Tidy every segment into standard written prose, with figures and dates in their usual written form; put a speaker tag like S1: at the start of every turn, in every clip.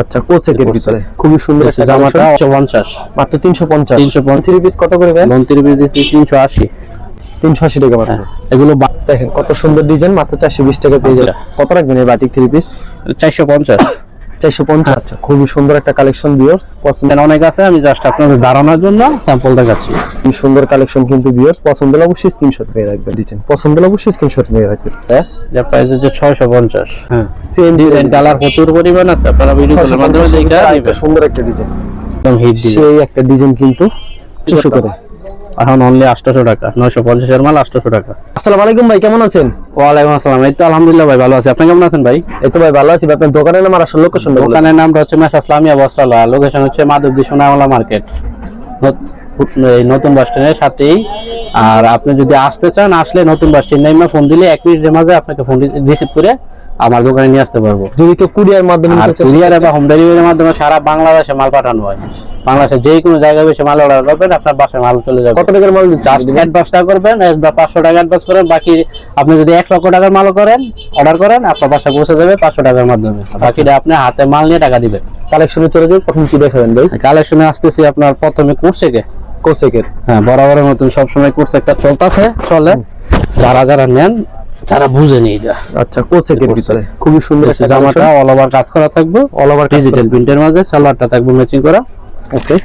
S1: আচ্ছা কোসেকের ভিতরে খুবই সুন্দর একটা
S2: জামাটা
S1: জামাটা
S2: 350
S1: মাত্র 350
S2: 350
S1: থ্রি পিস কত করে ভাই?
S2: 29 দিচ্ছি 380।
S1: 380 টাকা মাত্র।
S2: এগুলো
S1: দেখেন কত সুন্দর ডিজাইন, মাত্র 420 টাকা পেয়ে যাবেন। কত রাখবেন এই বাটিক থ্রি পিস?
S2: 450।
S1: 450। আচ্ছা খুবই সুন্দর একটা কালেকশন ভিউয়ার্স, পছন্দ
S2: অনেক আছে, আমি জাস্ট আপনাদের ধারণার জন্য স্যাম্পল দেখাচ্ছি।
S1: খুবই সুন্দর কালেকশন কিন্তু ভিউয়ার্স, পছন্দ হলে অবশ্যই স্ক্রিনশট নিয়ে রাখবেন। ডিজাইন পছন্দ হলে অবশ্যই স্ক্রিনশট নিয়ে রাখবেন। হ্যাঁ
S2: যে প্রাইস হচ্ছে 650। হ্যাঁ
S1: সেম
S2: ডিজাইন কালার প্রচুর পরিমাণ আছে, আপনারা ভিডিওর মাধ্যমে দেখে
S1: একটা সুন্দর একটা ডিজাইন,
S2: একদম হিট ডিজাইন।
S1: সেই একটা ডিজাইন কিন্তু 600 করে
S2: এখন অনলি 800 টাকা, 950 এর মাল 800 টাকা।
S1: আসসালামু আলাইকুম ভাই, কেমন আছেন?
S2: ওয়ালাইকুম আসসালাম। এই তো আলহামদুলিল্লাহ ভাই ভালো আছি, আপনি কেমন আছেন ভাই?
S1: এই তো ভাই ভালো আছি। আপনার দোকানের নাম আর আসল লোকেশনটা বলুন।
S2: দোকানের নামটা হচ্ছে মেসার্স ইসলামিয়া বস্ত্রালয়, লোকেশন হচ্ছে মাধবদী সোনামলা মার্কেট, এই নতুন বাস স্ট্যান্ডের সাথেই। আর আপনি যদি আসতে চান, আসলে নতুন বাস স্ট্যান্ড নামে ফোন দিলে 1 মিনিটের মাঝে আপনাকে ফোন রিসিভ করে আমার দোকানে নিয়ে আসতে পারবো।
S1: যদি কেউ কুরিয়ার মাধ্যমে
S2: আর
S1: নিতে চায়,
S2: কুরিয়ার বা হোম ডেলিভারির মাধ্যমে সারা বাংলাদেশে মাল পাঠানো হয়। বাংলাদেশের যে কোনো জায়গায় বসে মাল অর্ডার করবেন, আপনার বাসায় মাল চলে যাবে।
S1: কত টাকার মাল দিচ্ছেন?
S2: জাস্ট অ্যাডভান্সটা করবেন, 500 টাকা অ্যাডভান্স করেন, বাকি আপনি যদি 1 লক্ষ টাকার মাল করেন অর্ডার করেন, আপনার বাসায় পৌঁছে যাবে 500 টাকার মাধ্যমে। বাকিটা আপনি হাতে মাল নিয়ে টাকা দিবেন।
S1: কালেকশনে চলে যাবে। প্রথম কি দেখাবেন ভাই?
S2: কালেকশনে আসতেছি আপনার প্রথমে কোর্সেকে।
S1: কোসেকের
S2: হ্যাঁ বরাবরের মতন সবসময় কোর্স একটা চলে, যারা নেন যারা বুঝেন এইটা।
S1: আচ্ছা কোসেকের ভিতরে খুবই সুন্দর একটা
S2: জামাটা অল ওভার কাজ করা থাকবে,
S1: অল ওভার
S2: ডিজিটাল প্রিন্টের মাঝে। সালোয়ারটা থাকবে ম্যাচিং করা,
S1: ওকে।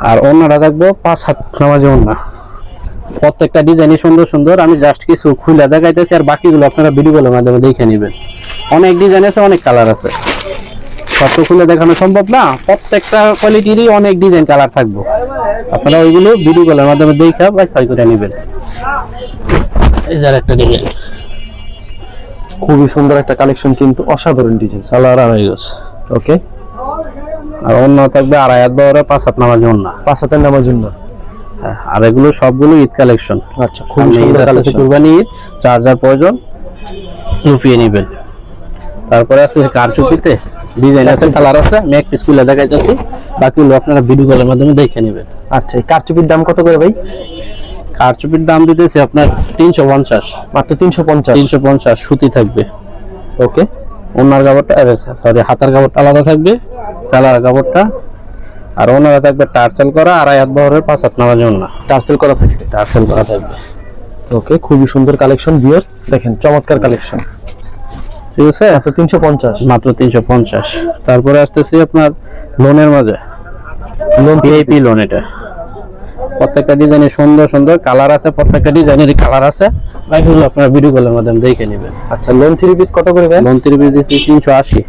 S2: আর অন্যটা থাকবে 5 হাত নামাজে অন্য। প্রত্যেকটা ডিজাইনই সুন্দর সুন্দর, আমি জাস্ট কিছু খুলে দেখাইতেছি, আর বাকিগুলো আপনারা ভিডিও কলের মাধ্যমে দেখে নেবেন। অনেক ডিজাইন আছে, অনেক কালার আছে, সব তো খুলে দেখানো সম্ভব না। প্রত্যেকটা কোয়ালিটিরই অনেক ডিজাইন কালার থাকবে, আপনারা ওইগুলো ভিডিও কলের মাধ্যমে দেখে বাছাই করে নেবেন। এই যার একটা ডিজাইন
S1: খুবই সুন্দর একটা কালেকশন কিন্তু অসাধারণ ডিজাইন।
S2: সালোয়ার আড়াই গজ,
S1: ওকে।
S2: আর অন্য থাকবে 2.5 হাত বড় 5 হাত নামাজে অন্য।
S1: 5 হাতের নামার জন্য।
S2: হ্যাঁ, আর এগুলো সবগুলো ঈদ কালেকশন।
S1: আচ্ছা খুবই সুন্দর কালেকশন।
S2: কুরবানি ঈদ, যার যার প্রয়োজন লুফিয়ে নেবেন। তারপরে আছে কারচুপিতে ডিজাইন আছে, কালার আছে, আমি এক পিস খুলে দেখাইতেছি, বাকিগুলো আপনারা ভিডিও কলের মাধ্যমে দেখে নেবেন।
S1: আচ্ছা এই কারচুপির দাম কত করে ভাই?
S2: কারচুপির দাম দিতেছি আপনার 350,
S1: মাত্র 350।
S2: 350 সুতি থাকবে।
S1: ওকে।
S2: ওনার কাপড়টা সরি হাতার কাপড়টা আলাদা থাকবে, সালোয়ার কাপড়টা। আর ওনারা থাকবে টার্সেল করা 2.5 হাত বহরের 5 হাত নামাজে ওন্না,
S1: টার্সেল করা থাকবে।
S2: টার্সেল করা থাকবে।
S1: ওকে খুবই সুন্দর কালেকশন ভিউয়ার্স, দেখেন চমৎকার কালেকশন।
S2: ঠিক আছে,
S1: মাত্র 350।
S2: মাত্র 350। তারপরে আসতেছি আপনার লোনের মাঝে,
S1: লোন
S2: ভিআইপি লোন। এটা প্রত্যেকটা ডিজাইনের সুন্দর সুন্দর কালার আছে, প্রত্যেকটা ডিজাইনের কালার আছে, বাকিগুলো আপনারা ভিডিও কলের মাধ্যমে দেখে নেবেন।
S1: আচ্ছা লোন থ্রি পিস কত করে ভাই?
S2: লোন 3 পিস দিচ্ছি 380,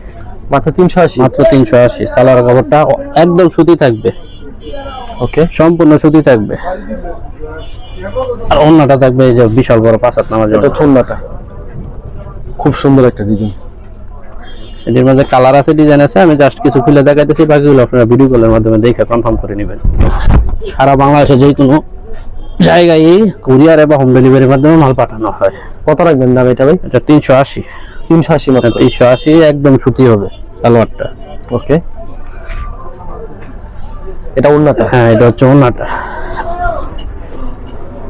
S1: মাত্র 380।
S2: মাত্র 380। সালোয়ার কাপড়টা একদম সুতি থাকবে,
S1: ওকে
S2: সম্পূর্ণ সুতি থাকবে। আর অন্যটা থাকবে এই যে বিশাল বড় 5 হাত নামাজ।
S1: এটা ছোন্নাটা খুব সুন্দর একটা ডিজাইন।
S2: এর মধ্যে কালার আছে, ডিজাইন আছে, আমি জাস্ট কিছু খুলে দেখাইতেছি, বাকিগুলো আপনারা ভিডিও কলের মাধ্যমে দেখে কনফার্ম করে নেবেন। সারা বাংলাদেশে যে কোনো জায়গায় কুরিয়ার এবং হোম ডেলিভারির মাধ্যমে মাল পাঠানো হয়।
S1: কত রাখবেন দাম এটা ভাই?
S2: এটা 380।
S1: 380 মাত্র।
S2: 380 একদম সুতি হবে সালোয়ারটা।
S1: ওকে। এটা ওন্নাটা?
S2: হ্যাঁ এটা হচ্ছে ওন্নাটা।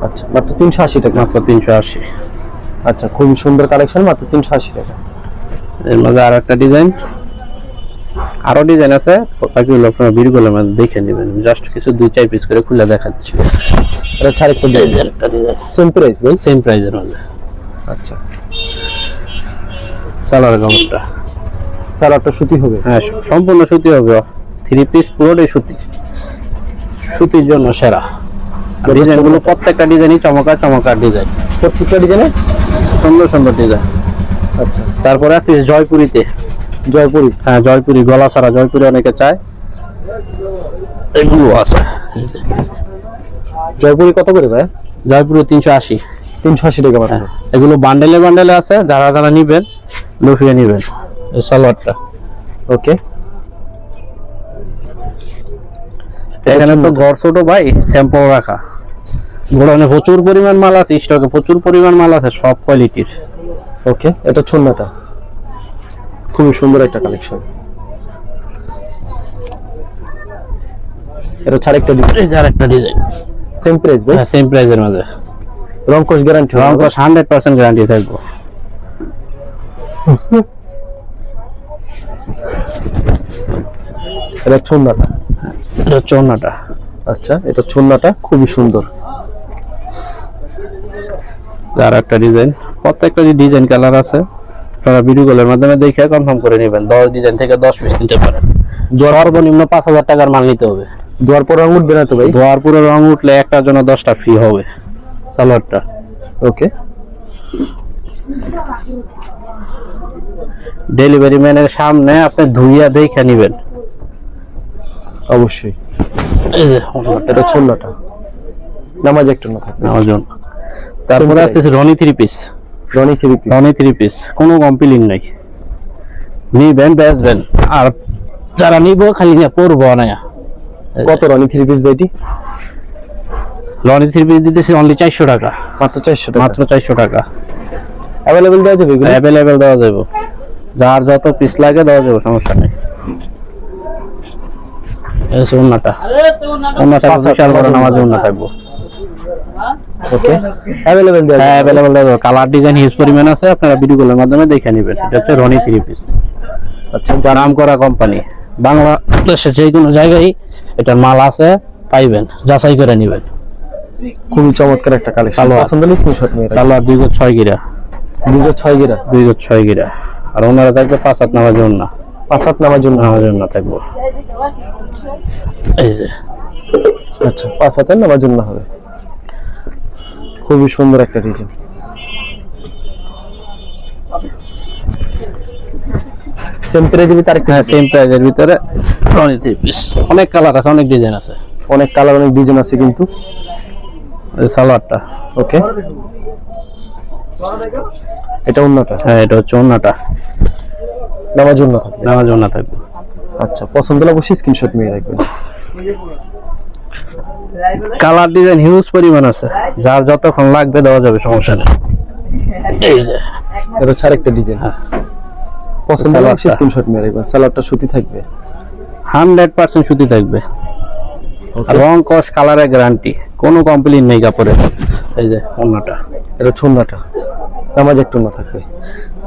S1: আচ্ছা মাত্র 380 টাকা।
S2: মাত্র 380।
S1: আচ্ছা খুবই সুন্দর কালেকশন, মাত্র 380 টাকা।
S2: এর মধ্যে আর একটা ডিজাইন, আরো ডিজাইন আছে, বাকিগুলো আপনারা ভিডিও কলের মাধ্যমে দেখে নেবেন। জাস্ট কিছু 2-4 পিস করে খুলে দেখাচ্ছি।
S1: এটা ছাড় একটু ডিজাইন,
S2: একটা ডিজাইন
S1: সেম প্রাইস ভাই?
S2: সেম প্রাইসের মধ্যে।
S1: আচ্ছা
S2: সালোয়ার কাপড়টা,
S1: সালোয়ারটা সুতি হবে?
S2: হ্যাঁ সম্পূর্ণ সুতি হবে, 3 পিস পুরোটাই সুতি, সুতির জন্য সেরা। ডিজাইনগুলো প্রত্যেকটা ডিজাইনই চমৎকার চমৎকার ডিজাইন,
S1: প্রত্যেকটা ডিজাইনে
S2: সুন্দর সুন্দর ডিজাইন।
S1: আচ্ছা
S2: তারপরে আসছে জয়পুরিতে।
S1: জয়পুরি?
S2: হ্যাঁ জয়পুরি, গলা ছাড়া জয়পুরি অনেকে চায়, এগুলো আছে।
S1: জয়পুরি কত করে ভাই?
S2: জয়পুরি 380।
S1: 380 টাকা মাত্র।
S2: এগুলো বান্ডেলে বান্ডেলে আছে, যারা যারা নিবেন লুফিয়ে নিবেন। এই সালোয়ারটা,
S1: ওকে।
S2: এখানে তো ঘর ছোট ভাই, স্যাম্পল রাখা, গোডাউনে প্রচুর পরিমাণ মাল আছে, স্টকে প্রচুর পরিমাণ মাল আছে সব কোয়ালিটির।
S1: ওকে এটা ছোন্নাটা খুবই সুন্দর একটা কালেকশন। এটা ছাড় একটা ডিজাইন।
S2: এই যে আরেকটা ডিজাইন,
S1: সেম প্রাইস ভাই?
S2: হ্যাঁ সেম প্রাইসের মধ্যে,
S1: রংকশ গ্যারান্টি?
S2: রংকশ 100% গ্যারান্টি থাকবে।
S1: এটা চুন্নাটা।
S2: এটা হচ্ছে ওড়নাটা।
S1: আচ্ছা, এটা চুন্নাটা খুবই সুন্দর।
S2: আর একটা ডিজাইন, প্রত্যেকটা ডিজাইন কালার আছে, আপনারা ভিডিও কলের মাধ্যমে দেখে কনফার্ম করে নেবেন। 10 ডিজাইন থেকে 10 পিস নিতে পারেন। সর্বনিম্ন 5000 টাকার মাল নিতে হবে।
S1: দুয়ার পর রং উঠবে না তো ভাই?
S2: দোয়ার পুরো রং উঠলে একটার জন্য 10টা ফ্রি হবে সালোয়ারটা।
S1: ওকে,
S2: ডেলিভারি ম্যানের সামনে আপনি ধুইয়া দেখে নেবেন।
S1: অবশ্যই।
S2: এই যে ওড়নাটা,
S1: এটা চুন্নাটা, নামাজ একটু না থাকবে।
S2: আমার জন্য। তারপরে আছে Roni 3 piece.
S1: Roni 3 piece.
S2: Roni 3 piece, কোনো কমপ্লেইন নাই, নিবেন বেচবেন। আর যারা নিব খালি নিয়ে পরবো না।
S1: কত রনি 3 পিস ভাইটি?
S2: রনি 3 পিস দিতেছি অনলি 400 টাকা।
S1: মাত্র 400 টাকা?
S2: মাত্র 400 টাকা।
S1: अवेलेबल দেওয়া যাবে এগুলো?
S2: অ্যাভেলেবেল দেওয়া যাবে, যার যত পিস লাগে দেওয়া যাবে, সমস্যা নেই। এই যে ওড়নাটা, ওড়নাটা বিশাল বড় নামাজ ওড়না থাকবো।
S1: ওকে, अवेलेबल দেওয়া
S2: হ্যাঁ,
S1: যাবে?
S2: অ্যাভেলেবেল দেওয়া যাবে। কালার ডিজাইন হিউজ পরিমাণ আছে, আপনারা ভিডিও কলের মাধ্যমে দেখে নেবেন। এটা হচ্ছে রনি 3 পিস।
S1: আচ্ছা,
S2: নাম করা কোম্পানি, বাংলাদেশে যে কোনো জায়গায় এটার মাল আছে, পাইবেন, যাচাই করে নেবেন।
S1: খুবই চমৎকার একটা কালেকশন।
S2: সালোয়ার।
S1: পছন্দ হলে স্ক্রিনশট নিয়ে রাখুন।
S2: সালোয়ার 2 গজ 6 গিরা।
S1: 2 গজ 6 গিরা?
S2: 2 গজ 6 গিরা। আর ওনারা থাকবে 5 হাত নামাজ ওড়না।
S1: 5 হাত নামার জন্য?
S2: নামাজ ওড়না থাকবে। এই যে
S1: আচ্ছা, 5 হাতের নামার জন্য হবে। খুবই সুন্দর একটা ডিজাইন। সেম প্রাইজের ভিতরে আরেকটা?
S2: হ্যাঁ, সেম প্রাইজের ভিতরে রনি 3 পিস। অনেক কালার আছে, অনেক ডিজাইন আছে,
S1: অনেক কালার, অনেক ডিজাইন আছে কিন্তু।
S2: এই সালোয়ারটা।
S1: ওকে, এটা ওন্নাটা?
S2: হ্যাঁ, এটা হচ্ছে ওড়নাটা,
S1: নামার জন্য থাকবে?
S2: নামাজ ওড়না থাকবে।
S1: আচ্ছা, পছন্দ হলে অবশ্যই স্ক্রিনশট নিয়ে রাখবেন।
S2: কালার ডিজাইন হিউজ পরিমাণ আছে, যার যতক্ষণ লাগবে দেওয়া যাবে, সমস্যা নেই। এই যে
S1: এটা হচ্ছে আরেকটা ডিজাইন। পছন্দ হলে অবশ্যই স্ক্রিনশট নিয়ে রাখবেন। সালোয়ারটা সুতি থাকবে?
S2: 100% সুতি থাকবে। রং কস কালারের গ্যারান্টি, কোনো কমপ্লেইন নেই কাপড়ে। এই যে ওড়নাটা,
S1: এটা চুন্নাটা, নামাজ একটু না থাকবে।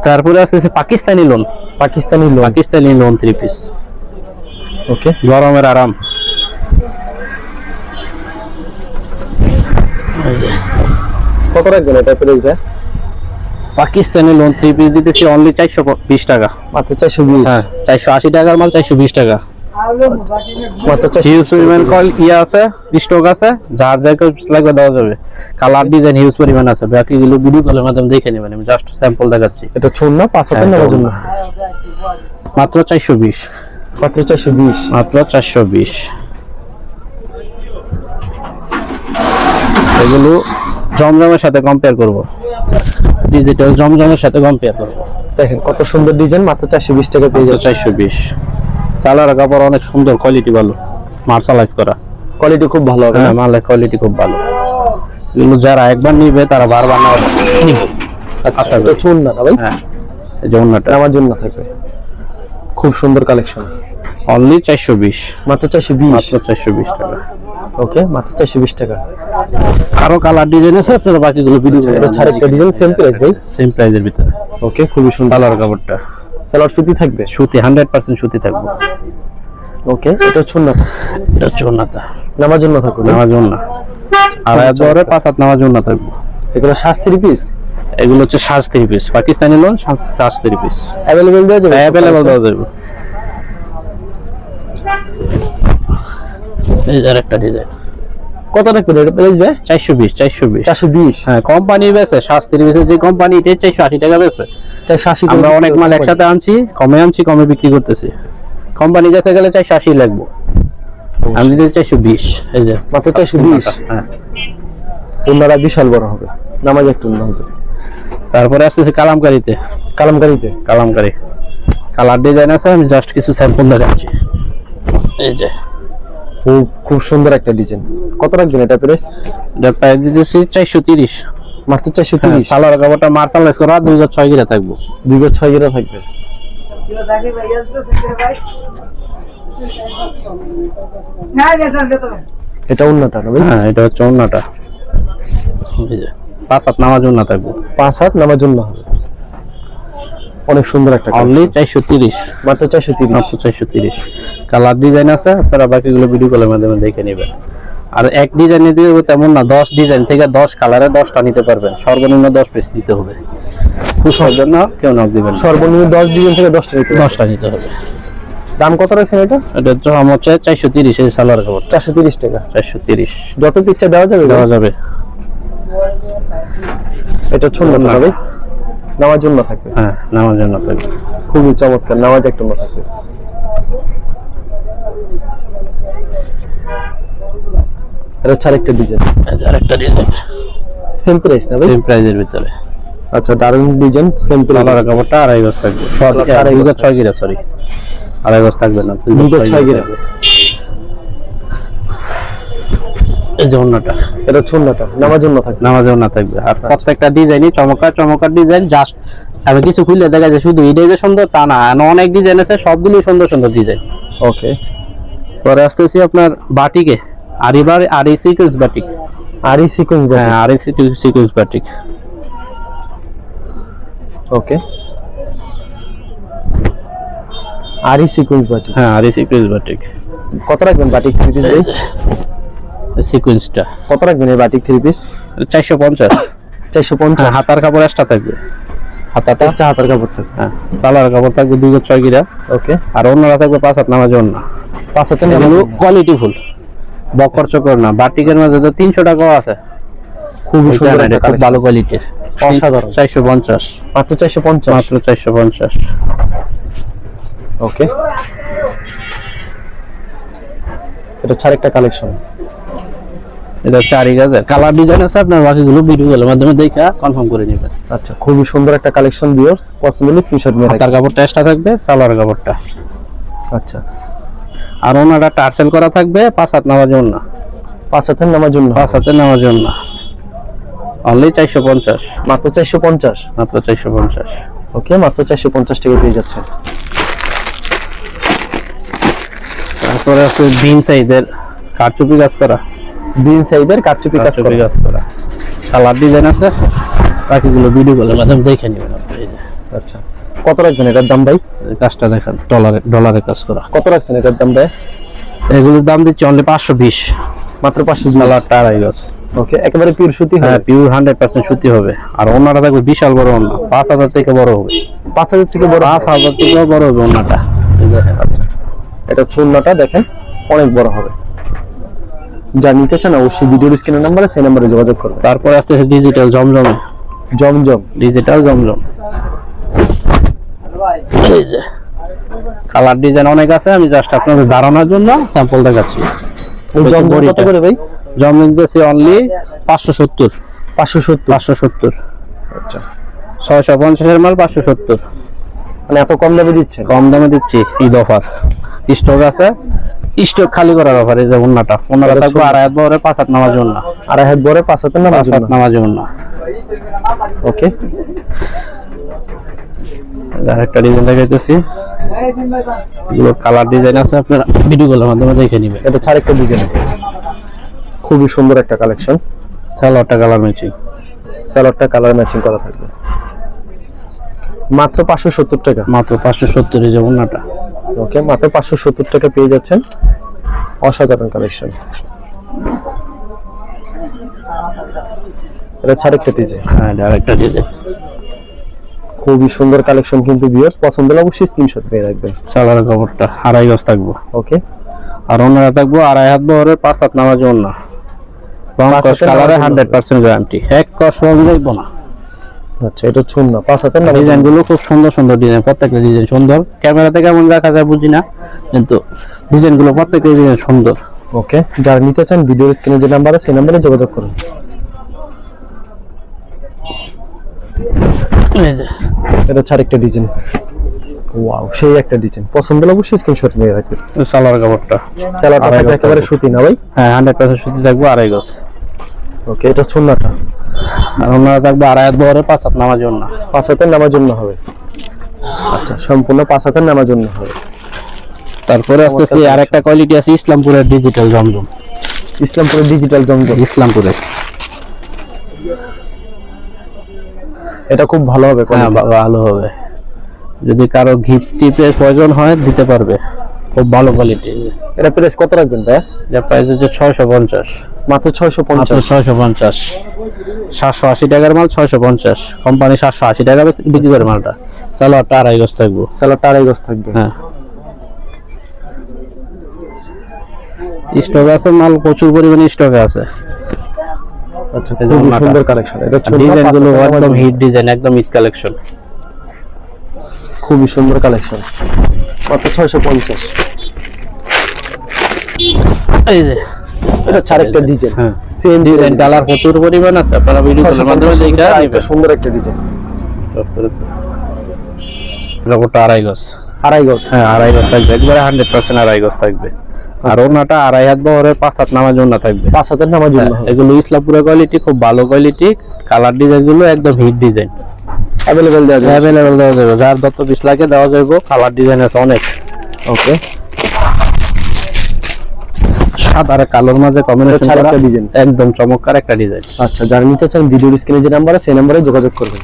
S2: তারপরে আছে Pakistani lawn.
S1: Pakistani lawn?
S2: Pakistani lawn 3 piece.
S1: Okay,
S2: গরমের আরাম। এই যে
S1: কত রাখবেন এটা প্রাইস?
S2: পাকিস্তানি লোন 3 পিস দিতেছি অনলি 420 টাকা।
S1: মাত্র 420?
S2: হ্যাঁ, 480 টাকার মাল 420 টাকা।
S1: মাত্র 420?
S2: হিউজ পরিমাণ কল ইয়া আছে, স্টক আছে, যার যা লাগবে দেওয়া যাবে। কালার ডিজাইন হিউজ পরিমাণ আছে, বাকিগুলো ভিডিও কলের মাধ্যমে দেখে নেবেন, আমি জাস্ট স্যাম্পল দেখাচ্ছি।
S1: এটা চুন্না 5 হাতের নামার জন্য?
S2: মাত্র 420।
S1: মাত্র 420?
S2: মাত্র 420। এগুলো জমজমের সাথে কম্পেয়ার করব, ডিজিটাল জমজমের সাথে কম্পেয়ার করব।
S1: দেখেন কত সুন্দর ডিজাইন, মাত্র 420 টাকা পেয়ে যাচ্ছে।
S2: 420। সালোয়ার কাপড় অনেক সুন্দর, কোয়ালিটি ভালো, মার্শালাইজ করা,
S1: কোয়ালিটি খুব ভালো হবে।
S2: হ্যাঁ, মালের কোয়ালিটি খুব ভালো। এগুলো যারা একবার নিবে তারা বারবার না নিবে।
S1: আচ্ছা, এটা চুন্না না ভাই?
S2: হ্যাঁ, এই যে ওড়নাটা
S1: নামার জন্য থাকবে। খুব সুন্দর কালেকশন।
S2: অনলি 420।
S1: মাত্র 420?
S2: মাত্র 420 টাকা।
S1: ওকে, মাত্র 420 টাকা।
S2: আরো কালার ডিজাইন আছে, আপনারা বাকিগুলো ভিডিও
S1: এটা ছাড়া একটা ডিজাইন, সেম প্রাইস ভাই?
S2: সেম প্রাইজের ভিতরে।
S1: ওকে, খুবই সুন্দর।
S2: সালোয়ার কাপড়টা
S1: সালোয়ার সুতি থাকবে?
S2: সুতি, 100% সুতি থাকবে।
S1: ওকে, এটা চুন্না,
S2: এটা হচ্ছে ওড়নাটা,
S1: নামার জন্য থাকবে?
S2: নামাজ ওড়না। আর এরপরে 5 হাত নামাজ ওড়না থাকবে।
S1: এগুলো 3 পিস?
S2: এগুলো হচ্ছে 3 piece, Pakistani lawn 3 piece.
S1: Available দেওয়া যাবে?
S2: অ্যাভেলেবল দেওয়া যাবে। এই যে আরেকটা ডিজাইন।
S1: কত রাখবেন এটা প্রাইস ভাই?
S2: 420।
S1: 420?
S2: হ্যাঁ, কোম্পানি বেচে 3 পিসের যে কোম্পানি, এটা 480 টাকা বেচে।
S1: 480?
S2: আমরা অনেক মাল একসাথে আনছি, কমে বিক্রি করতেছি। কোম্পানি কাছে গেলে 480 লাগবে, আমি দিতে 420। এই যে
S1: মাত্র 420?
S2: হ্যাঁ।
S1: ওনারা বিশাল বড় হবে, নামাজ একটু না হবে।
S2: তারপরে আসতেছে কালামকারীতে।
S1: কালামকারীতে?
S2: কালামকারী কালার ডিজাইন আছে, আমি জাস্ট কিছু স্যাম্পল দেখাচ্ছি। এই যে
S1: খুব সুন্দর একটা ডিজাইন। কত রাখবেন এটা প্রাইস?
S2: এটা প্রাইস দিতেছি 430।
S1: মাত্র 430?
S2: সালোয়ার কাপড়টা মার্শালাইজ করা, 2 গজ 6 গিরা থাকবে।
S1: 2 গজ 6 গিরা থাকবে? এটা ওন্নাটা না ভাই?
S2: হ্যাঁ, এটা হচ্ছে ওড়নাটা। এই যে 5 হাত নামাজ ওড়না থাকবে।
S1: 5 হাত নামার জন্য হবে। অনেক সুন্দর একটা
S2: অনলি 430,
S1: মাত্র 430।
S2: মাত্র 430। কালার ডিজাইন আছে, আপনারা বাকিগুলো ভিডিও কলের মাধ্যমে দেখে নেবেন। আর এক ডিজাইনে দিয়ে তেমন না, 10 ডিজাইন থেকে 10 কালারে 10টা নিতে পারবেন, সর্বনিম্ন 10 পিস দিতে হবে। খুশির জন্য কেউ নক দিবেন না।
S1: সর্বনিম্ন 10 ডিজাইন থেকে 10টা নিতে হবে।
S2: 10টা নিতে হবে।
S1: দাম কত রাখছেন এটা?
S2: এটা দাম হচ্ছে 430 এই সালোয়ার কাপড়।
S1: 430 টাকা।
S2: 430
S1: যত পিচ্চা দেওয়া যাবে
S2: দেওয়া যাবে।
S1: এটা ছোট না ভাই, নামার জন্য থাকবে।
S2: হ্যাঁ, নামার জন্য থাকবে।
S1: খুবই চমৎকার, নামাজ একটা না থাকবে। এটা হচ্ছে আরেকটা ডিজাইন,
S2: আরেকটা ডিজাইন
S1: সেম প্রাইস না ভাই?
S2: সেম প্রাইজের ভিতরে।
S1: আচ্ছা, দারুন ডিজাইন, সেম প্রাইস।
S2: সালোয়ার কাপড়টা 2.5 গজ থাকবে।
S1: আড়াই গজ
S2: 6 গিরা, সরি 2.5 গজ থাকবে না,
S1: 2 গজ 6 গিরা।
S2: এই যে অন্যটা,
S1: এটা ছোটটা নামার জন্য থাকবে।
S2: নামার জন্য থাকবে। আর প্রত্যেকটা ডিজাইনই চমৎকার চমৎকার ডিজাইন। জাস্ট আমি কিছু খুলে দেখা যায় শুধু এটাই যে সুন্দর তা না, অনেক ডিজাইন আছে, সবগুলোই সুন্দর সুন্দর ডিজাইন।
S1: ওকে,
S2: পরে আসতেছি আপনার বাটিকে, আরিবার আরি সিকোয়েন্স বাটিক।
S1: আরি সিকোয়েন্স।
S2: হ্যাঁ, আরি সিকোয়েন্স বাটিক।
S1: ওকে, আরি সিকোয়েন্স বাটিক।
S2: হ্যাঁ, আরি সিকোয়েন্স বাটিক।
S1: কত রাখবেন বাটিক 3 পিস ভাই?
S2: সিকোয়েন্সটা
S1: কত রাখবেন এই বাটিক 3 পিস?
S2: 450।
S1: 450।
S2: হ্যাঁ, হাতার কাপড় এক্সট্রা থাকবে। হাতাটা
S1: এক্সট্রা হাতার কাপড় থাকবে।
S2: হ্যাঁ, সালোয়ার কাপড় থাকবে 2 গজ 6 গিরা।
S1: ওকে,
S2: আর অন্যরা থাকবে 5 হাত নামাজ জন্য।
S1: 5 হাতে
S2: এগুলো কোয়ালিটি ফুল, বকর চকর না। বাটিকের মধ্যে তো 300 টাকাও আছে,
S1: খুবই সুন্দর,
S2: এটা খুব ভালো কোয়ালিটির।
S1: অসাধারণ।
S2: 450,
S1: মাত্র 450।
S2: মাত্র 450।
S1: ওকে, এটা হচ্ছে আরেকটা কালেকশন।
S2: এটা 4 গজের কালার ডিজাইন আছে, আপনার বাকিগুলো ভিডিও কলের মাধ্যমে দেখে কনফার্ম করে নেবেন।
S1: আচ্ছা, খুবই সুন্দর একটা কালেকশন ভিউয়ার্স, পছন্দ হলে স্ক্রিনশট নিয়ে রাখবেন।
S2: তার কাপড়টা এক্সট্রা থাকবে, সালোয়ার কাপড়টা।
S1: আচ্ছা,
S2: আর ওনাটা টার্সেল করা থাকবে 5 হাত নামার জন্য।
S1: 5 হাতের নামার জন্য।
S2: 5 হাতে নামার জন্য অনলি 450,
S1: মাত্র 450।
S2: মাত্র 450।
S1: ওকে, মাত্র 450 টাকা পেয়ে যাচ্ছেন।
S2: তারপরে আছে বিন সাইজের কারচুপি কাজ করা।
S1: বিন সাইজের কারচুপি কাজ করা।
S2: কালার ডিজাইন আছে, বাকিগুলো ভিডিও কলের মাধ্যমে দেখে নেবেন আপনি। এই যে
S1: আচ্ছা, কত রাখবেন এটার দাম ভাই?
S2: এই কাজটা দেখেন, ডলারে কাজ করা।
S1: কত রাখছেন এটার দাম ভাই?
S2: এগুলোর দাম দিচ্ছি অনলি 520,
S1: মাত্র 520।
S2: কালারটা 2.5 গজ।
S1: ওকে, একেবারে পিওর সুতি হবে।
S2: হ্যাঁ, পিওর 100% সুতি হবে। আর ওনাটা থাকবে বিশাল বড় ওনা, 5000 থেকে বড় হবে।
S1: 5000 থেকে বড়।
S2: 5000 থেকে বড় হবে ওনাটা। এই দেখেন,
S1: আচ্ছা, এটা চুন্নাটা দেখেন অনেক বড় হবে। যা নিতে চান অবশ্যই ভিডিওর স্ক্রিনের নাম্বারে, সেই নাম্বারে যোগাযোগ করবেন।
S2: তারপরে আছে ডিজিটাল জমজমে,
S1: জমজম।
S2: ডিজিটাল জমজম। এই যে কালার ডিজাইন অনেক আছে, আমি জাস্ট আপনাদের ধারণার জন্য স্যাম্পল দেখাচ্ছি।
S1: এই জমজম কত করে ভাই?
S2: জমজম দিতেছি অনলি 570।
S1: 570।
S2: 570।
S1: আচ্ছা,
S2: 650 এর মাল 570।
S1: মানে এত কম দামে দিচ্ছেন?
S2: কম দামে দিচ্ছি, ঈদ অফার। স্টক আছে, স্টক খালি করার অফার। এই যে ওন্নাটা থাকবে 2.5 হাত বড়, 5 হাত নামার জন্য।
S1: 2.5 হাত বড়, 5 হাতের
S2: 5 হাত নামার জন্য।
S1: ওকে,
S2: আরেকটা ডিজাইন দেখাইতেছি, এগুলো কালার ডিজাইন আছে, আপনারা ভিডিও কলের মাধ্যমে দেখে নেবেন।
S1: এটা ছাড় একটা ডিজাইন, খুবই সুন্দর একটা কালেকশন।
S2: সালোয়ারটা কালার ম্যাচিং,
S1: সালোয়ারটা কালার ম্যাচিং করা থাকবে। মাত্র 570 টাকা।
S2: মাত্র 570 এই যে ওন্নাটা।
S1: ওকে, মাত্র 570 টাকা পেয়ে যাচ্ছেন। অসাধারণ কালেকশন। এটা ছাড় একটা ডিজাইন।
S2: হ্যাঁ, আরেকটা ডিজাইন,
S1: খুবই সুন্দর কালেকশন কিন্তু ভিউয়ার্স, পছন্দ হলে অবশ্যই স্ক্রিনশট নিয়ে রাখবেন।
S2: সালোয়ার কাপড়টা 2.5 গজ থাকবে।
S1: ওকে,
S2: আর ওন্নাটা থাকবে 2.5 হাত বড়, 5 হাত নামার জন্য। কালারে 100% গ্যারান্টি, এক কস লাগব না।
S1: আচ্ছা, এটা চুন্না 5 হাতের নামার জন্য।
S2: ডিজাইনগুলো খুব সুন্দর সুন্দর ডিজাইন, প্রত্যেকটা ডিজাইন সুন্দর। ক্যামেরাতে কেমন দেখা যায় বুঝি না, কিন্তু ডিজাইনগুলো প্রত্যেকটা ডিজাইন সুন্দর।
S1: ওকে, যারা নিতে চান ভিডিওর স্ক্রিনে যে নাম্বার আছে সেই নম্বরে যোগাযোগ করুন।
S2: এই যে
S1: এটা ছাড় একটা ডিজাইন। ওয়াও, সেই একটা ডিজাইন। পছন্দ হলে অবশ্যই স্ক্রিনশট নিয়ে রাখবেন।
S2: সালোয়ার কাপড়টা,
S1: সালোয়ারটা থাকবে একেবারে সুতি না ভাই?
S2: হ্যাঁ, 100% সুতি থাকবে, 2.5 গজ।
S1: ওকে, এটা চুন্নাটা।
S2: আর ওন্নাটা থাকবে 2.5 হাত বড়, 5 হাত নামার জন্য।
S1: 5 হাতের নামার জন্য হবে। আচ্ছা, সম্পূর্ণ 5 হাতের নামার জন্য হবে।
S2: তারপরে আসতেছি আরেকটা কোয়ালিটি আছে, ইসলামপুরের ডিজিটাল জমজম।
S1: ইসলামপুরের ডিজিটাল জমজম।
S2: ইসলামপুরের,
S1: এটা খুব ভালো হবে।
S2: হ্যাঁ, ভালো হবে। যদি কারো গিফট টিপের প্রয়োজন হয় দিতে পারবে, খুব ভালো কোয়ালিটি।
S1: এটা প্রাইস কত রাখবেন ভাই?
S2: এটা প্রাইস হচ্ছে 650,
S1: মাত্র 650।
S2: 650। 780 টাকার মাল 650, কোম্পানি 780 টাকা বিক্রি করে মালটা। সালোয়ারটা আড়াই গজ থাকবে।
S1: সালোয়ারটা আড়াই গজ থাকবে।
S2: হ্যাঁ, স্টক আছে, মাল প্রচুর পরিমাণে স্টক আছে।
S1: আচ্ছা, খুবই সুন্দর কালেকশন। এটা
S2: ডিজাইন গুলো একদম হিট ডিজাইন, একদম হিট কালেকশন,
S1: খুবই সুন্দর কালেকশন। মাত্র 650।
S2: এই যে
S1: এটা আরেকটা ডিজাইন।
S2: হ্যাঁ,
S1: সেম
S2: ডিজাইন কালার প্রচুর পরিমাণ আছে, আপনারা ভিডিও কলের মাধ্যমে দেখে
S1: এটা
S2: নেবেন।
S1: সুন্দর একটা ডিজাইন।
S2: কাপড়টা আড়াই গজ।
S1: আড়াই গজ।
S2: হ্যাঁ, আড়াই গজ থাকবে, একবারে 100% আড়াই গজ থাকবে। আর ওনাটা আড়াই হাত বহরের 5 হাত নামার জন্য থাকবে।
S1: 5 হাতের নামার জন্য।
S2: এগুলো ইসলামপুরের কোয়ালিটি, খুব ভালো কোয়ালিটি। কালার ডিজাইন গুলো একদম হিট ডিজাইন।
S1: अवेलेबल দেওয়া যাবে।
S2: अवेलेबल দেওয়া যাবে, যার যত পিস লাগে দেওয়া যাবে। কালার ডিজাইন আছে অনেক।
S1: ওকে,
S2: সাদা আর কালোর মাঝে কম্বিনেশন করা
S1: একটা ডিজাইন,
S2: একদম চমৎকার একটা ডিজাইন।
S1: আচ্ছা, যারা নিতে চান ভিডিওর স্ক্রিনে যে নাম্বার আছে সেই নম্বরে যোগাযোগ করবেন।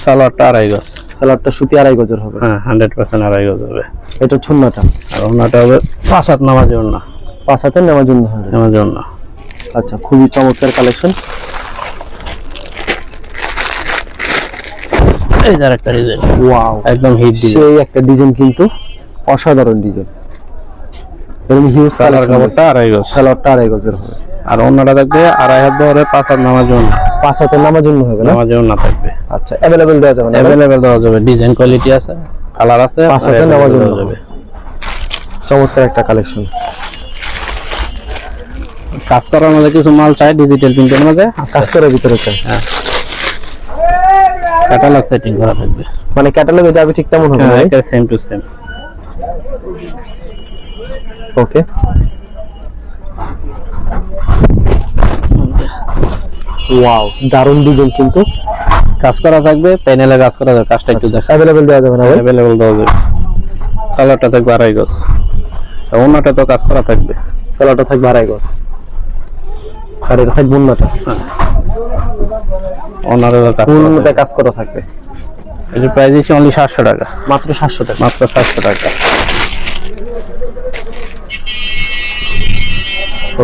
S2: সালোয়ারটা আড়াই গজ।
S1: সালোয়ারটা সুতি আড়াই গজের হবে।
S2: হ্যাঁ, 100% আড়াই গজ হবে।
S1: এটা ছুন্নাটা।
S2: আর ওনাটা হবে 5 হাত নামার জন্য।
S1: 5 হাতের নামার জন্য হবে।
S2: নামার জন্য।
S1: আচ্ছা, খুবই চমৎকার কালেকশন।
S2: এই যে একটা ডিজাইন,
S1: ওয়াও,
S2: একদম হিট ডিজাইন।
S1: সেই একটা ডিজাইন, কিন্তু অসাধারণ ডিজাইন। এরকম হিউজ
S2: কালার
S1: কালেকশন।
S2: কাপড়টা আড়াই গজ।
S1: সালোয়ারটা আড়াই গজের হবে।
S2: আর ওনাটা থাকবে আড়াই হাত বহরে 5 হাত নামার জন্য।
S1: 5 হাতের নামার জন্য হবে না?
S2: নামার জন্য থাকবে।
S1: আচ্ছা, अवेलेबल দেওয়া যাবে না?
S2: अवेलेबल দেওয়া যাবে, ডিজাইন কোয়ালিটি আছে, কালার আছে।
S1: 5 হাতের নামার জন্য
S2: দেওয়া যাবে।
S1: চমৎকার একটা কালেকশন।
S2: কাজ করার মধ্যে কিছু মাল চাই, ডিজিটাল প্রিন্টের মধ্যে
S1: কাজ করার ভিতরে চাই।
S2: ক্যাটালগ সেটিং করা থাকবে।
S1: মানে ক্যাটালগে যাবে ঠিক তেমন হবে না?
S2: হ্যাঁ, এটা same to same.
S1: Okay, wow, দারুণ ডিজাইন, কিন্তু
S2: কাজ করা থাকবে, প্যানেলে কাজ করা থাকবে। কাজটা একটু দেখা।
S1: अवेलेबल দেওয়া যাবে না ভাই?
S2: अवेलेबल দেওয়া যাবে। কালারটা থাকবে আড়াই গজ। আর ওনাটা তো কাজ করা থাকবে।
S1: সালোয়ারটা থাকবে আড়াই গজ। আর এটা থাকবে উন্নতা।
S2: ওনারও কাজ করা
S1: উন্নতা
S2: থাকবে।
S1: কাজ করা থাকবে।
S2: এর প্রাইস হচ্ছে অনলি 700 টাকা।
S1: মাত্র 700 টাকা।
S2: মাত্র 700 টাকা।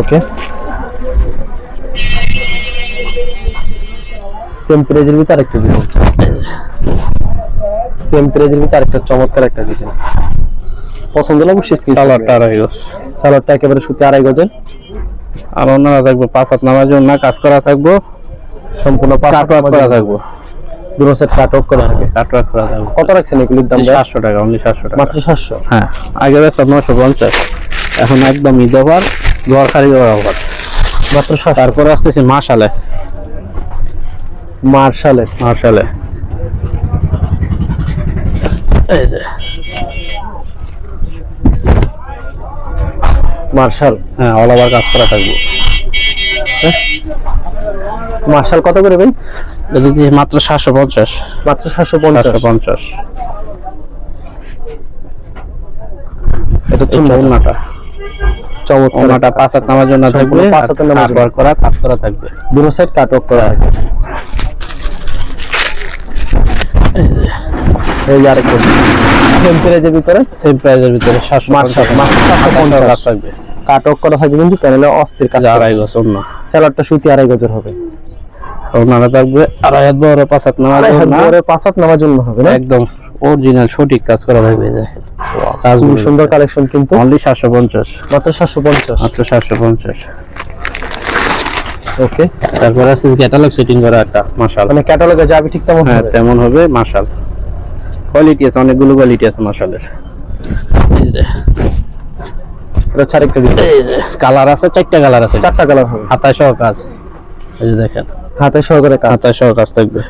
S1: ওকে, সেম প্রাইজের ভিতরে আরেকটা ডিজাইন। সেম প্রাইজের ভিতরে আরেকটা চমৎকার একটা ডিজাইন। পছন্দ হলে অবশ্যই স্ক্রিনশট।
S2: কালারটা আড়াই গজ।
S1: সালোয়ারটা একেবারে সুতি আড়াই গজের।
S2: আর ওনারা থাকবে 5 হাত নামার জন্য, কাজ করা থাকবে,
S1: সম্পূর্ণ
S2: কাটওয়ার্ক করা থাকবে।
S1: দুটো সেট কাটওয়ার্ক করা থাকে।
S2: কাটওয়ার্ক করা থাকবে।
S1: কত রাখছেন এগুলির দাম?
S2: 700 টাকা, অনলি 700 টাকা।
S1: মাত্র 700।
S2: হ্যাঁ, আগে বেশ 950, এখন একদম ঈদ অফার, দোয়ারখারি অফার।
S1: মাত্র 700।
S2: তারপরে আসতেছে মাশালে।
S1: মার্শালের।
S2: মাশালে এই যে,
S1: মার্শাল।
S2: হ্যাঁ, অল ওভার কাজ করা থাকবে।
S1: মার্শাল কত করে ভাই?
S2: এটা দিচ্ছি মাত্র 750।
S1: মাত্র 750।
S2: 750।
S1: এটা
S2: ওনাটা
S1: চমৎকার।
S2: ওনাটা 5 হাত নামার জন্য থাকবে,
S1: সম্পূর্ণ 5 হাতের নামার জন্য।
S2: কাটওয়ার্ক করা, কাজ করা থাকবে।
S1: দুটো সাইড কাটওয়ার্ক করা থাকে। এই যে আরেকটা সেম প্রাইজের ভিতরে,
S2: সেম প্রাইজের ভিতরে 750।
S1: মার্শাল মাত্র 750
S2: কাজ থাকবে।
S1: কাটওয়ার্ক করা থাকবে, কিন্তু প্যানেলে অস্থির কাজ।
S2: আড়াই গজ ওনা।
S1: সালোয়ারটা সুতি আড়াই গজের হবে।
S2: ওনাটা থাকবে আড়াই হাত বড় 5 হাত নামার জন্য,
S1: 5 হাত নামার জন্য হবে না?
S2: একদম অরিজিনাল সঠিক কাজ করা থাকবে। কাজ
S1: খুব সুন্দর কালেকশন, কিন্তু
S2: অনলি 750।
S1: মাত্র 750।
S2: মাত্র 750।
S1: ওকে,
S2: তারপরে আছে ক্যাটালগ সেটিং করা একটা মাশাল।
S1: মানে ক্যাটালগে যাবে ঠিক তেমন
S2: হ্যাঁ,
S1: হবে।
S2: তেমন হবে মাশাল। কোয়ালিটি আছে, অনেকগুলো কোয়ালিটি আছে মাশালের। এই যে,
S1: এটা আরেকটা ডিজাইন।
S2: এই যে কালার আছে, 4টা কালার আছে।
S1: 4টা কালার হবে।
S2: হাতায় সহ কাজ। এই যে দেখেন,
S1: হাতে সহকারে কাজ।
S2: হাতায় সহ কাজ থাকবে।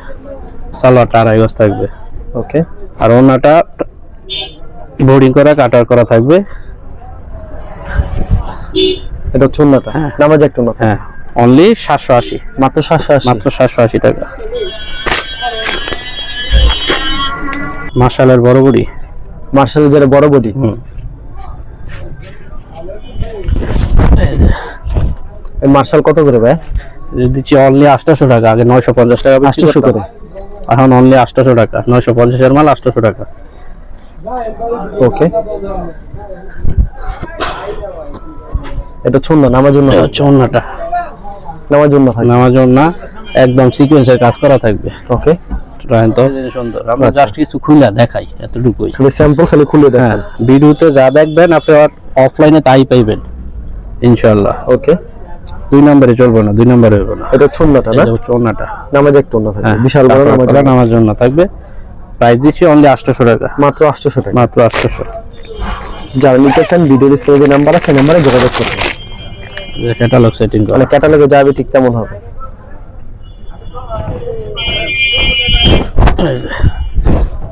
S2: সালোয়ারটা আড়াই গজ থাকবে।
S1: ওকে,
S2: আর ওনাটা বোর্ডিং করা, কাটার করা থাকবে।
S1: এটা চুন্নাটা নামাজ একটা না।
S2: হ্যাঁ, অনলি 780।
S1: মাত্র 780।
S2: মাত্র 780 টাকা। মাশালের বড় বড়ি।
S1: মার্শালের যারা বড় বডি। এই মার্শাল কত করে ভাই?
S2: দিচ্ছি অনলি 800 টাকা, আগে 950 টাকা।
S1: 800 করে।
S2: এখন অনলি 800 টাকা, 950 এর মাল 800 টাকা।
S1: ওকে, এটা ছুন্না নামার জন্য
S2: এটা হচ্ছে ওন্নাটা,
S1: নামার জন্য হয়।
S2: নামার জন্য একদম সিকোয়েন্সের কাজ করা থাকবে।
S1: ওকে,
S2: রায়ন তো সুন্দর, আমরা জাস্ট কিছু খুলে দেখাই এতটুকুই।
S1: খালি স্যাম্পল খালি খুলে
S2: হ্যাঁ,
S1: দেখেন।
S2: ভিডিওতে যা দেখবেন আপনি অফলাইনে তাই পাইবেন ইনশাআল্লাহ।
S1: ওকে,
S2: 2 নম্বরে চলবে না, 2 নম্বরে হবে না।
S1: এটা ছুন্নাটা না,
S2: এটা হচ্ছে ওন্নাটা,
S1: নামাজ একটু অন্য থাকবে,
S2: হ্যাঁ
S1: বিশাল বড় নামাজ জন্য।
S2: নামার জন্য থাকবে। প্রাইস দিচ্ছি অনলি 800 টাকা,
S1: মাত্র 800 টাকা।
S2: মাত্র 800।
S1: যারা নিতে চান ভিডিওর স্ক্রিনে যে নাম্বার আছে সেই নাম্বারে যোগাযোগ করুন।
S2: ক্যাটালগ সেটিং করা।
S1: মানে ক্যাটালগে যাবে ঠিক তেমন হবে।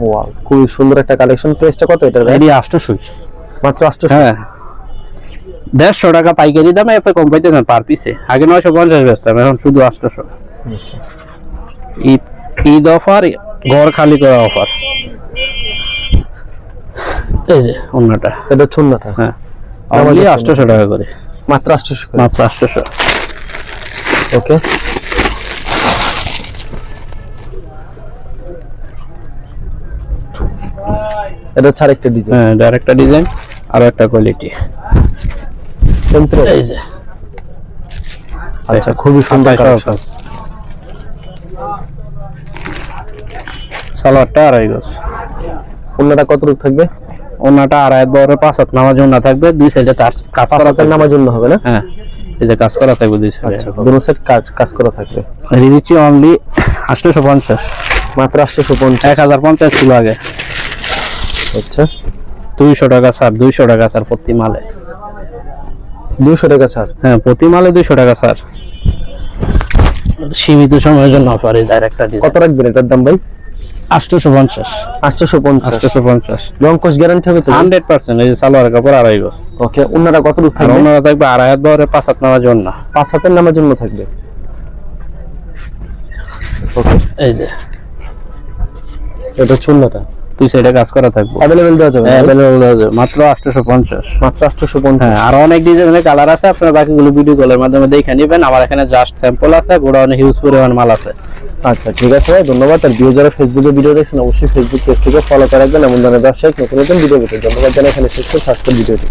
S1: ওয়াও, খুবই সুন্দর একটা কালেকশন। প্রাইসটা কত এটার ভাই?
S2: এটি 800,
S1: মাত্র 800।
S2: হ্যাঁ 150 টাকা পাইকারি দামে আপনি কম পাইতেছেন পার পিসে। আগে 950 বেচতাম, এখন শুধু 800।
S1: আচ্ছা,
S2: ঈদ অফার, ঘর খালি করা অফার। এই যে ওন্নাটা,
S1: এটা ছুন্নাটা।
S2: হ্যাঁ অনলি 800 টাকা করে,
S1: মাত্র 800 করে।
S2: মাত্র 800।
S1: ওকে, এটা হচ্ছে আরেকটা ডিজাইন।
S2: হ্যাঁ এটা আরেকটা ডিজাইন আর একটা কোয়ালিটি।
S1: Same price.
S2: এই যে
S1: আচ্ছা, খুবই সুন্দর কালেকশন।
S2: সালোয়ারটা 2.5 গজ,
S1: ওন্নাটা কত রূপ থাকবে?
S2: ওন্নাটা 2.5 বড় 5 হাত নামার জন্য থাকবে, 2 সাইডে কাজ করা
S1: পাঁচাতের
S2: থাকবে।
S1: নামার জন্য হবে না?
S2: হ্যাঁ এই যে কাজ করা থাকবে 2 সাইডে।
S1: আচ্ছা, দুটো সেট কাজ করা থাকবে।
S2: এই দিচ্ছি অনলি 850,
S1: মাত্র 850।
S2: 1050 ছিল আগে।
S1: আচ্ছা,
S2: 200 টাকা স্যার, 200 টাকা স্যার প্রতি মালে।
S1: 200 টাকা ছাড়।
S2: হ্যাঁ প্রতি মালে 200 টাকা স্যার, সীমিত সময়ের জন্য অফার। এই ডাইরেক্টটা
S1: কত রাখবেন এটার দাম ভাই?
S2: 850,
S1: 850।
S2: 850
S1: রংকশ গ্যারান্টি হবে তো?
S2: 100%। এই যে সালোয়ার কাপড় 2.5 গজ,
S1: ওকে, ওন্নাটা কত রূপ
S2: আর
S1: থাকবে?
S2: অন্যরা থাকবে 2.5 বড় 5 হাত নামার জন্য।
S1: 5 হাতের নামার জন্য থাকবে। ওকে,
S2: এই যে
S1: এটা ছুন্নাটা
S2: 2 সাইডে কাজ করা থাকবে,
S1: अवेलेबल দেওয়া যাবে?
S2: अवेलेबल আছে মাত্র 850।
S1: মাত্র 850।
S2: হ্যাঁ আর অনেক ডিজাইনের কালার আছে, আপনারা বাকিগুলো ভিডিও কলের মাধ্যমে দেখে নেবেন। আমার এখানে জাস্ট স্যাম্পল আছে, গোডাউনে হিউজ পরিমাণ মাল আছে।
S1: আচ্ছা, ঠিক আছে ভাই, ধন্যবাদ। আর ভিডিও যারা ফেসবুকে ভিডিও দেখছেন অবশ্যই ফেসবুক পেজটিকে ফলো করে রাখবেন। এমন ধরনের ব্যবসায়িক নতুন নতুন ভিডিও পেতে ধন্যবাদ জানাই। এখানে শেষ করে সাবস্ক্রাইব ভিডিওটি।